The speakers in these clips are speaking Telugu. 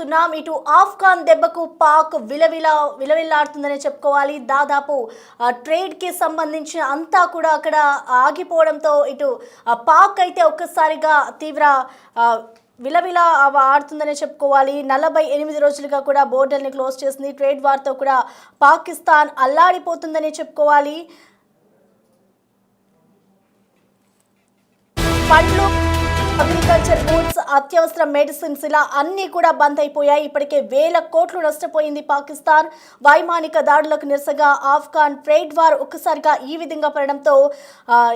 చూస్తున్నాం. ఇటు ఆఫ్ఘాన్ దెబ్బకు పాక్ విలవిల్లాడుతుందనే చెప్పుకోవాలి. దాదాపు ట్రేడ్ కి సంబంధించిన అంతా కూడా అక్కడ ఆగిపోవడంతో ఇటు పాక్ అయితే ఒక్కసారిగా తీవ్ర విలవిలా ఆడుతుందనే చెప్పుకోవాలి. 48 రోజులుగా కూడా బోర్డర్ని క్లోజ్ చేసింది. ట్రేడ్ వార్తో కూడా పాకిస్తాన్ అల్లాడిపోతుందనే చెప్పుకోవాలి. పండ్లు, అగ్రికల్చర్ గూడ్స్, అత్యవసర మెడిసిన్స్ ఇలా అన్నీ కూడా బంద్ అయిపోయాయి. ఇప్పటికే వేల కోట్లు నష్టపోయింది పాకిస్తాన్. వైమానిక దాడులకు నిరసగా ఆఫ్ఘాన్ ట్రేడ్ వార్ ఒక్కసారిగా ఈ విధంగా పడడంతో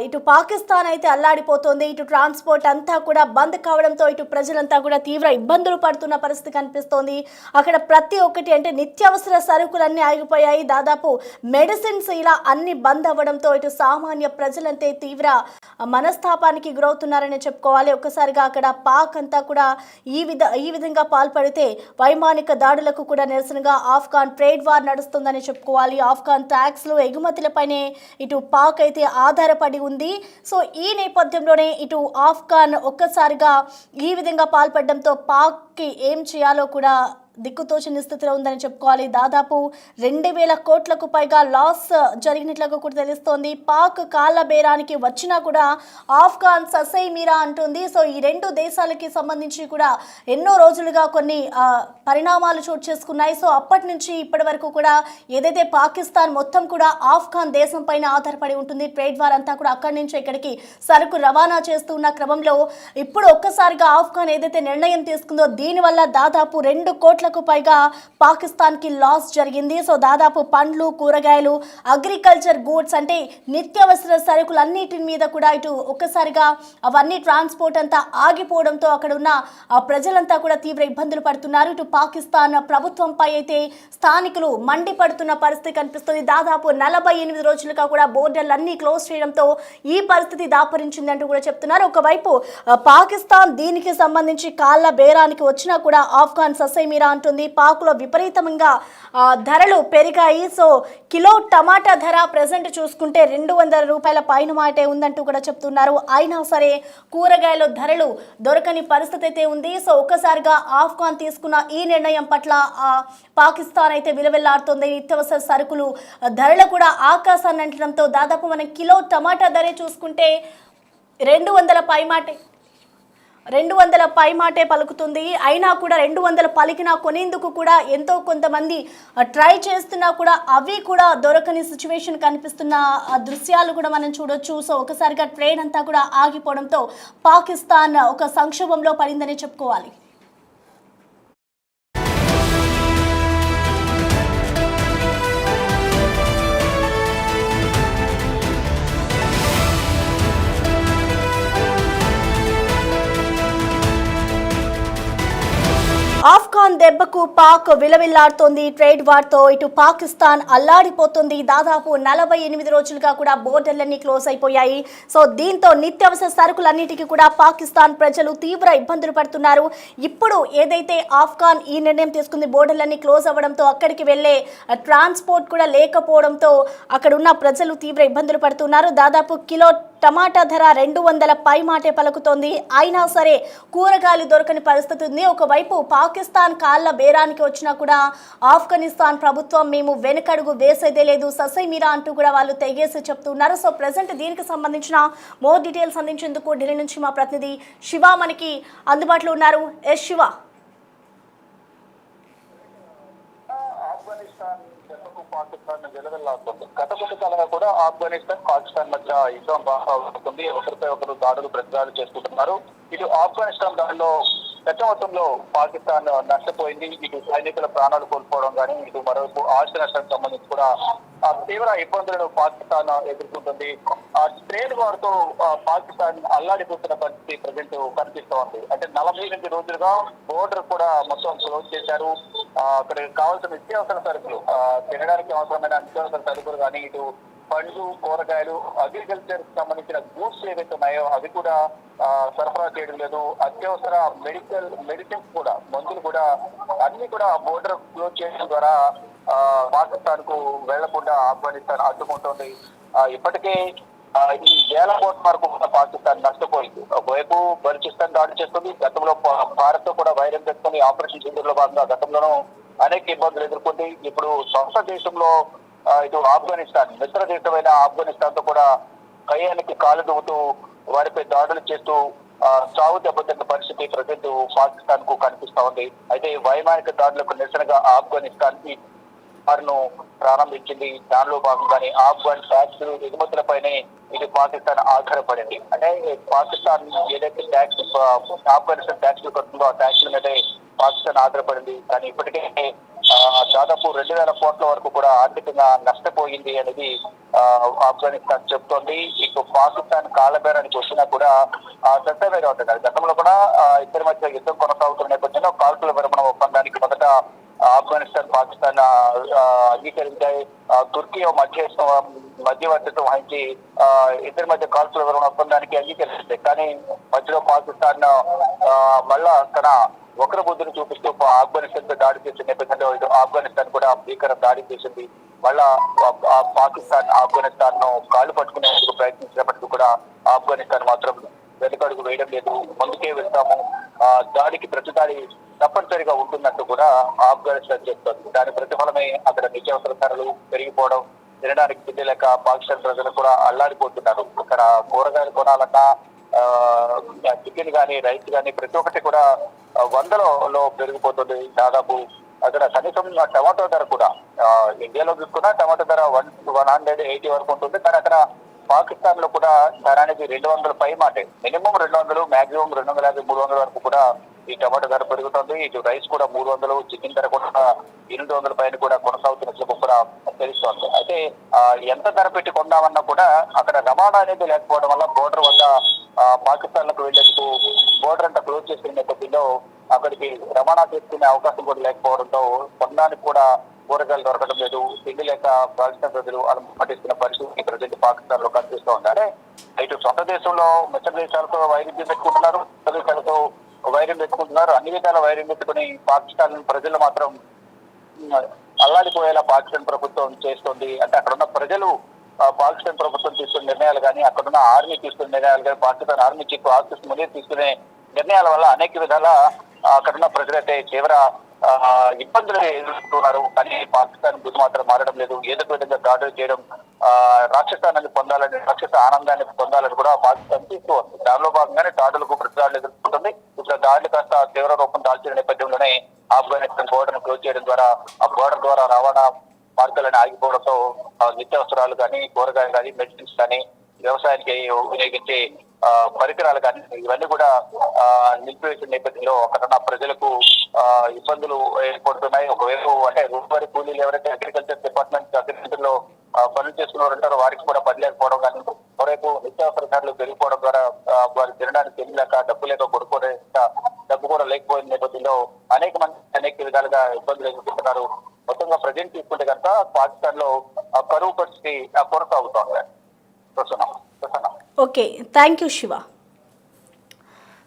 ఇటు పాకిస్తాన్ అయితే అల్లాడిపోతుంది. ఇటు ట్రాన్స్పోర్ట్ అంతా కూడా బంద్ కావడంతో ఇటు ప్రజలంతా కూడా తీవ్ర ఇబ్బందులు పడుతున్న పరిస్థితి కనిపిస్తోంది. అక్కడ ప్రతి ఒక్కటి అంటే నిత్యావసర సరుకులన్నీ ఆగిపోయాయి. దాదాపు మెడిసిన్స్ ఇలా అన్ని బంద్ అవ్వడంతో ఇటు సామాన్య ప్రజలంతే తీవ్ర మనస్తాపానికి గురవుతున్నారని చెప్పుకోవాలి. ఒక్కసారిగా అక్కడ పాక్ అంతా కూడా ఈ విధంగా పాల్పడితే వైమానిక దాడులకు కూడా నిరసనగా ఆఫ్ఘాన్ ట్రేడ్ వార్ నడుస్తుందని చెప్పుకోవాలి. ఆఫ్ఘాన్ ట్యాక్స్లు ఎగుమతులపైనే ఇటు పాక్ అయితే ఆధారపడి ఉంది. సో ఈ నేపథ్యంలోనే ఇటు ఆఫ్ఘాన్ ఒక్కసారిగా ఈ విధంగా పాల్పడడంతో పాక్కి ఏం చేయాలో కూడా దిక్కుతోచని స్థితిలో ఉందని చెప్పుకోవాలి. దాదాపు 2000 కోట్లకు పైగా లాస్ జరిగినట్లుగా కూడా తెలుస్తోంది. పాక్ కాళ్ళ బేరానికి వచ్చినా కూడా ఆఫ్ఘాన్ ససై మీరా అంటుంది. సో ఈ రెండు దేశాలకి సంబంధించి కూడా ఎన్నో రోజులుగా కొన్ని పరిణామాలు చోటు చేసుకున్నాయి. సో అప్పటి నుంచి ఇప్పటి వరకు కూడా ఏదైతే పాకిస్తాన్ మొత్తం కూడా ఆఫ్ఘాన్ దేశం పైన ఆధారపడి ఉంటుంది. ట్రేడ్ వార్ అంతా కూడా అక్కడి నుంచి ఇక్కడికి సరుకు రవాణా చేస్తున్న క్రమంలో ఇప్పుడు ఒక్కసారిగా ఆఫ్ఘాన్ ఏదైతే నిర్ణయం తీసుకుందో దీనివల్ల దాదాపు 2 కోట్లకు పైగా పాకిస్తాన్ కి లాస్ జరిగింది. సో దాదాపు పండ్లు, కూరగాయలు, అగ్రికల్చర్ గూడ్స్ అంటే నిత్యావసర సరుకులు అన్నిటి మీద కూడా ఇటు ఒక్కసారిగా అవన్నీ ట్రాన్స్పోర్ట్ అంతా ఆగిపోవడంతో అక్కడ ఉన్న ప్రజలంతా కూడా తీవ్ర ఇబ్బందులు పడుతున్నారు. ఇటు పాకిస్తాన్ ప్రభుత్వంపై అయితే స్థానికులు మండిపడుతున్న పరిస్థితి కనిపిస్తుంది. దాదాపు 48 రోజులుగా కూడా బోర్డర్లన్నీ క్లోజ్ చేయడంతో ఈ పరిస్థితి దాపరించిందంటూ కూడా చెప్తున్నారు. ఒకవైపు పాకిస్తాన్ దీనికి సంబంధించి కాళ్ళ బేరానికి వచ్చినా కూడా ఆఫ్ఘాన్ ససైమీరా అంటుంది. పాకులో విపరీతంగా ధరలు పెరిగాయి. సో కిలో టమాటా ధర ప్రెసెంట్ చూసుకుంటే 200 రూపాయల పైన మాటే ఉందంటూ కూడా చెప్తున్నారు. అయినా సరే కూరగాయల ధరలు దొరకని పరిస్థితి అయితే ఉంది. సో ఒక్కసారిగా ఆఫ్ఘాన్ తీసుకున్న ఈ నిర్ణయం పట్ల పాకిస్తాన్ అయితే విలవిల్లాడుతుంది. నిత్యావసర సరుకులు ధరలు కూడా ఆకాశాన్ని అంటడంతో దాదాపు మనం కిలో టమాటా ధరే చూసుకుంటే 200 పై మాటే పలుకుతుంది. అయినా కూడా 200 పలికినా కొనేందుకు కూడా ఎంతో కొంతమంది ట్రై చేస్తున్నా కూడా అవి కూడా దొరకని సిచ్యువేషన్ కనిపిస్తున్న దృశ్యాలు కూడా మనం చూడొచ్చు. సో ఒకసారిగా ట్రైన్ అంతా కూడా ఆగిపోవడంతో పాకిస్తాన్ ఒక సంక్షోభంలో పడిందని చెప్పుకోవాలి. ఆఫ్ఘాన్ దెబ్బకు పాక్ విలవిల్లాడుతోంది. ట్రేడ్ వార్తో ఇటు పాకిస్తాన్ అల్లాడిపోతుంది. దాదాపు 48 రోజులుగా కూడా బోర్డర్లన్నీ క్లోజ్ అయిపోయాయి. సో దీంతో నిత్యావసర సరుకులన్నిటికీ కూడా పాకిస్తాన్ ప్రజలు తీవ్ర ఇబ్బందులు పడుతున్నారు. ఇప్పుడు ఏదైతే ఆఫ్ఘాన్ ఈ నిర్ణయం తీసుకుంది బోర్డర్లన్నీ క్లోజ్ అవ్వడంతో అక్కడికి వెళ్లే ట్రాన్స్పోర్ట్ కూడా లేకపోవడంతో అక్కడ ఉన్న ప్రజలు తీవ్ర ఇబ్బందులు పడుతున్నారు. దాదాపు కిలో టమాటా ధర 200 పై మాటే పలుకుతోంది. అయినా సరే కూరగాయలు దొరకని పరిస్థితి ఉంది. ఒకవైపు పాకిస్తాన్ కాళ్ళ బేరానికి వచ్చినా కూడా ఆఫ్ఘనిస్తాన్ ప్రభుత్వం మేము వెనకడుగు వేసేదే లేదు ససైమీరా అంటూ కూడా వాళ్ళు తెగేసి చెప్తున్నారు. సో ప్రెసెంట్ దీనికి సంబంధించిన మోర్ డీటెయిల్స్ అందించేందుకు ఢిల్లీ నుంచి మా ప్రతినిధి శివ మనకి అందుబాటులో ఉన్నారు. ఎస్ శివ. పాకిస్తాన్ వెలువెల్లాడుతుంది. గత కొద్ది కాలంగా కూడా ఆఫ్ఘనిస్తాన్ పాకిస్తాన్ మధ్య యుద్ధం బాగా అవుతుంది. ఒకరిపై ఒకరు దాడులు ప్రతిదాడులు చేసుకుంటున్నారు. ఇటు ఆఫ్ఘనిస్తాన్ దాడిలో పెద్ద మొత్తంలో పాకిస్తాన్ నష్టపోయింది. ఇటు సైనికుల ప్రాణాలు కోల్పోవడం కానీ ఇటు మరోవైపు ఆస్తి నష్టానికి సంబంధించి కూడా తీవ్ర ఇబ్బందులను పాకిస్తాన్ ఎదుర్కొంటుంది. ఆ ట్రేడ్ వార్తో పాకిస్తాన్ అల్లాడిపోతున్న పరిస్థితి ప్రజెంట్ కనిపిస్తూ ఉంది. అంటే 48 రోజులుగా బోర్డర్ కూడా మొత్తం క్లోజ్ చేశారు. అక్కడ కావాల్సిన నిత్యావసర సరుకులు తినడానికి అవసరమైన నిత్యావసర సరుకులు కానీ ఇటు పండ్లు, కూరగాయలు, అగ్రికల్చర్ సంబంధించిన గూడ్స్ ఏవైతే ఉన్నాయో అవి కూడా సరఫరా చేయడం లేదు. అత్యవసర మెడిసిన్స్ కూడా మందులు కూడా అన్ని కూడా బోర్డర్ క్లోజ్ చేయడం ద్వారా పాకిస్తాన్ కు వెళ్లకుండా ఆఫ్ఘనిస్తాన్ అడ్డుకుంటోంది. ఇప్పటికే ఈ వేల కోట్ల వరకు కూడా పాకిస్తాన్ నష్టపోయింది. ఒకవైపు బలూచిస్తాన్ దాడి చేస్తుంది, గతంలో భారత్ తో కూడా వైరం పెట్టుకుని ఆపరేషన్ సింధూర్ లో భాగంగా గతంలోనూ అనేక ఇబ్బందులు ఎదుర్కొంది. ఇప్పుడు సొంత దేశంలో ఇటు ఆఫ్ఘనిస్తాన్ మిత్ర దేశమైన ఆఫ్ఘనిస్తాన్ తో కూడా కయ్యానికి కాలు దువ్వుతూ వారిపై దాడులు చేస్తూ చావు దెబ్బతిన్న పరిస్థితి ప్రజెంట్ పాకిస్తాన్ కు కనిపిస్తా ఉంది. అయితే వైమానిక దాడులకు నిరసనగా ఆఫ్ఘనిస్తాన్ ఈ వారిను ప్రారంభించింది. దానిలో భాగంగానే ఆఫ్ఘన్ ట్యాక్స్ ఎగుమతులపైనే ఇది పాకిస్తాన్ ఆధారపడింది. అంటే పాకిస్తాన్ ఏదైతే ట్యాక్స్ ఆఫ్ఘనిస్తాన్ ట్యాక్స్ కడుతుందో ఆ ట్యాక్స్ మీదే పాకిస్తాన్ ఆధారపడింది. కానీ ఇప్పటికే దాదాపు 2,000 కోట్ల వరకు కూడా ఆర్థికంగా నష్టపోయింది అనేది ఆఫ్ఘనిస్తాన్ చెప్తోంది. ఇక పాకిస్తాన్ కాలబేరానికి వచ్చినా కూడా సత్యమేగా ఉంటుంది. గతంలో కూడా ఇద్దరి మధ్య యుద్ధం కొనసాగుతున్న నేపథ్యంలో కాల్పుల విరమణ ఒప్పందానికి మొదట ఆఫ్ఘనిస్తాన్ పాకిస్తాన్ అంగీకరించాయి. తుర్కీ మధ్యవర్తిత్వం వహించి ఇద్దరి మధ్య కాల్పుల విరమణ ఒప్పందానికి అంగీకరించింది. కానీ మధ్యలో పాకిస్తాన్ మళ్ళా తన ఒకరి బుద్ధిని చూపిస్తూ ఆఫ్ఘనిస్తాన్ పై దాడి చేసిన నేపథ్యంలో ఇటు ఆఫ్ఘనిస్తాన్ కూడా భీకర దాడి చేసింది. మళ్ళా పాకిస్తాన్ ఆఫ్ఘనిస్తాన్ ను కాళ్ళు పట్టుకునేందుకు ప్రయత్నించినప్పటికీ కూడా ఆఫ్ఘనిస్తాన్ మాత్రం వెనుకడుగు వేయడం లేదు, ముందుకే వెళ్తాము, దాడికి ప్రతిదాడి తప్పనిసరిగా ఉంటున్నట్టు కూడా ఆఫ్ఘనిస్తాన్ చెప్తోంది. దాని ప్రతిఫలమే అక్కడ నిత్యావసర ధరలు పెరిగిపోవడం, తినడానికి తిండి లేక పాకిస్తాన్ ప్రజలు కూడా అల్లాడిపోతున్నారు. ఇక్కడ కూరగాయలు కొనాలన్నా చికెన్ గానీ రైస్ గానీ ప్రతి ఒక్కటి కూడా 100లో పెరిగిపోతుంది. దాదాపు అక్కడ కనీసం టమాటో ధర కూడా ఇండియాలో చూసుకున్నా టమాటో ధర 180 వరకు ఉంటుంది. కానీ అక్కడ పాకిస్తాన్ లో కూడా ధర అనేది 200 పై మాటే, మినిమం 200, మాక్సిమం 250, 300 వరకు కూడా ఈ టమాటో ధర పెరుగుతుంది. ఇటు రైస్ కూడా 300, చికెన్ ధర కూడా 800 పైన కూడా కొనసాగుతున్నట్లు కూడా తెలుస్తోంది. అయితే ఎంత ధర పెట్టి కొందామన్నా కూడా అక్కడ రవాణా అనేది లేకపోవడం వల్ల బోర్డర్ వద్ద పాకిస్తాన్ లకు వెళ్లేందుకు బోర్డర్ అంతా క్లోజ్ చేసిన నేపథ్యంలో అక్కడికి రవాణా చేసుకునే అవకాశం కూడా లేకపోవడంతో కొనడానికి కూడా కూరగాయలు దొరకడం లేదు. తిండి లేక పాకిస్తాన్ ప్రజలు పట్టిస్తున్న పరిస్థితి ప్రజెంట్ పాకిస్తాన్ లో కనిపిస్తూ ఉంటారు. ఇటు సొంత దేశంలో మిత్ర దేశాలతో వైరుధ్యం పెట్టుకుంటున్నారు, సొంత దేశాలతో వైరం పెట్టుకుంటున్నారు. అన్ని విధాల వైరం పెట్టుకుని పాకిస్తాన్ ప్రజలు మాత్రం అల్లాడిపోయేలా పాకిస్తాన్ ప్రభుత్వం చేస్తోంది. అంటే అక్కడున్న ప్రజలు పాకిస్తాన్ ప్రభుత్వం తీసుకునే నిర్ణయాలు కానీ, అక్కడున్న ఆర్మీ తీసుకునే నిర్ణయాలు కానీ, పాకిస్తాన్ ఆర్మీ చీఫ్ ఆఫీస్ ముందే తీసుకునే నిర్ణయాల వల్ల అనేక విధాల అక్కడున్న ప్రజలైతే తీవ్ర ఇబ్బందులు ఎదుర్కొంటున్నారు. కానీ పాకిస్తాన్ బుద్ధి మాత్రం మారడం లేదు. ఏదో విధంగా దాడులు చేయడం, రాక్షసాన్ని పొందాలని, రాక్షస ఆనందాన్ని పొందాలని కూడా పాకిస్తాన్ తీసుకోవచ్చు. దానిలో భాగంగానే దాడులకు ప్రతిదాడులు ఎదుర్కొంటుంది. ఇప్పుడు దాడులు కాస్త తీవ్ర రూపం దాల్చిన నేపథ్యంలోనే ఆఫ్ఘనిస్తాన్ బోర్డర్ క్లోజ్ చేయడం ద్వారా ఆ బోర్డర్ ద్వారా రవాణా మార్గాలను ఆగిపోవడంతో నిత్యావసరాలు కానీ, కూరగాయలు కానీ, మెడిసిన్స్ కానీ, వ్యవసాయానికి వినియోగించే పరికరాలు కానీ ఇవన్నీ కూడా నిలిపివేసిన నేపథ్యంలో అక్కడ ప్రజలకు ఇబ్బందులు ఏర్పడుతున్నాయి. ఒకవైపు అంటే రోజువారీ కూలీలు ఎవరైతే అగ్రికల్చర్ లో పనులు చేసుకున్న ఉంటారో వారికి కూడా పని లేకపోవడం కానీ, మరోవైపు నిత్యావసర ధరలు పెరిగిపోవడం ద్వారా వారు తినడానికి తిండి లేక, డబ్బు లేక, కొనుక్కోవడం డబ్బు కూడా లేకపోయిన నేపథ్యంలో అనేక విధాలుగా ఇబ్బందులు ఎదుర్కొంటున్నారు. మొత్తంగా ప్రజెంట్ తీసుకుంటే కనుక పాకిస్తాన్ లో కరువు పరిస్థితి కొనసాగుతోంది. Okay, thank you Shiva.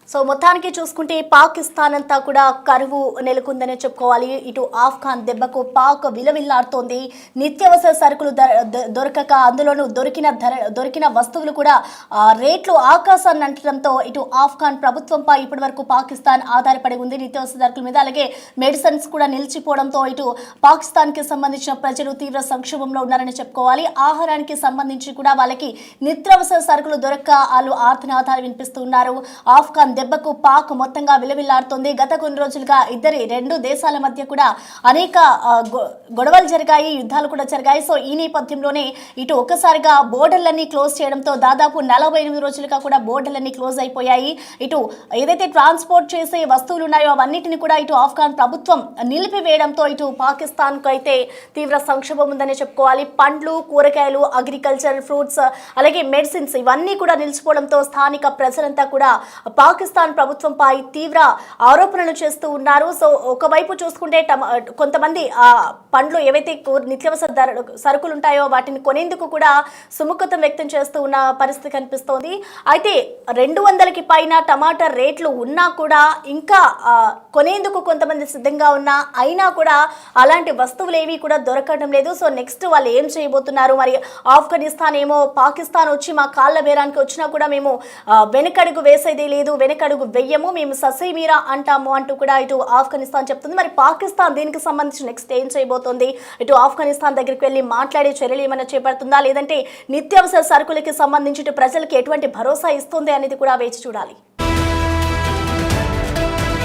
So మొత్తానికి చూసుకుంటే పాకిస్తాన్ అంతా కూడా కరువు నెలకొందనే చెప్పుకోవాలి. ఇటు ఆఫ్ఘాన్ దెబ్బకు పాక్ విలవిల్లాడుతోంది. నిత్యావసర సరుకులు దొరకక, అందులోనూ దొరికిన వస్తువులు కూడా రేట్లు ఆకాశాన్ని అంటడంతో ఇటు ఆఫ్ఘాన్ ప్రభుత్వంపై ఇప్పటి వరకు పాకిస్తాన్ ఆధారపడి ఉంది నిత్యావసర సరుకుల మీద. అలాగే మెడిసిన్స్ కూడా నిలిచిపోవడంతో ఇటు పాకిస్తాన్కి సంబంధించిన ప్రజలు తీవ్ర సంక్షోభంలో ఉన్నారని చెప్పుకోవాలి. ఆహారానికి సంబంధించి కూడా వాళ్ళకి నిత్యావసర సరుకులు దొరక్క వాళ్ళు ఆర్తనాదాలు వినిపిస్తున్నారు. ఆఫ్ఘాన్ దెబ్బకు పాక్ మొత్తంగా విలవిల్లాడుతోంది. గత కొన్ని రోజులుగా రెండు దేశాల మధ్య కూడా అనేక గొడవలు జరిగాయి, యుద్ధాలు కూడా జరిగాయి. సో ఈ నేపథ్యంలోనే ఇటు ఒక్కసారిగా బోర్డర్లన్నీ క్లోజ్ చేయడంతో దాదాపు 48 రోజులుగా కూడా బోర్డర్లన్నీ క్లోజ్ అయిపోయాయి. ఇటు ఏదైతే ట్రాన్స్పోర్ట్ చేసే వస్తువులు ఉన్నాయో అవన్నిటిని కూడా ఇటు ఆఫ్ఘాన్ ప్రభుత్వం నిలిపివేయడంతో ఇటు పాకిస్తాన్కు అయితే తీవ్ర సంక్షోభం ఉందని చెప్పుకోవాలి. పండ్లు, కూరగాయలు, అగ్రికల్చర్, ఫ్రూట్స్, అలాగే మెడిసిన్స్ ఇవన్నీ కూడా నిలిచిపోవడంతో స్థానిక ప్రజలంతా కూడా పాకిస్తాన్ పాకిస్తాన్ ప్రభుత్వంపై తీవ్ర ఆరోపణలు చేస్తూ ఉన్నారు. సో ఒకవైపు చూసుకుంటే కొంతమంది పండ్లు ఏవైతే నిత్యావసర సరుకులు ఉంటాయో వాటిని కొనేందుకు కూడా సుముఖత వ్యక్తం చేస్తూ ఉన్న పరిస్థితి కనిపిస్తోంది. అయితే 200కి పైన టమాటా రేట్లు ఉన్నా కూడా ఇంకా కొనేందుకు కొంతమంది సిద్ధంగా ఉన్నా అయినా కూడా అలాంటి వస్తువులు ఏవి కూడా దొరకడం లేదు. సో నెక్స్ట్ వాళ్ళు ఏం చేయబోతున్నారు? మరి ఆఫ్ఘనిస్తాన్ ఏమో పాకిస్తాన్ వచ్చి మా కాళ్ళ బేరానికి వచ్చినా కూడా మేము వెనకడుగు వేసేది లేదు, వెనకడుగు వెయ్యము, మేము ససేమీరా అంటాము అంటూ కూడా ఇటు ఆఫ్ఘనిస్తాన్ చెప్తుంది. మరి పాకిస్తాన్ దీనికి సంబంధించి నెక్స్ట్ ఏం చేయబోతోంది? ఇటు ఆఫ్ఘనిస్తాన్ దగ్గరికి వెళ్ళి మాట్లాడే చర్యలు ఏమైనా చేపడుతుందా, లేదంటే నిత్యావసర సరుకులకి సంబంధించి ప్రజలకు ఎటువంటి భరోసా ఇస్తుంది అనేది కూడా వేచి చూడాలి.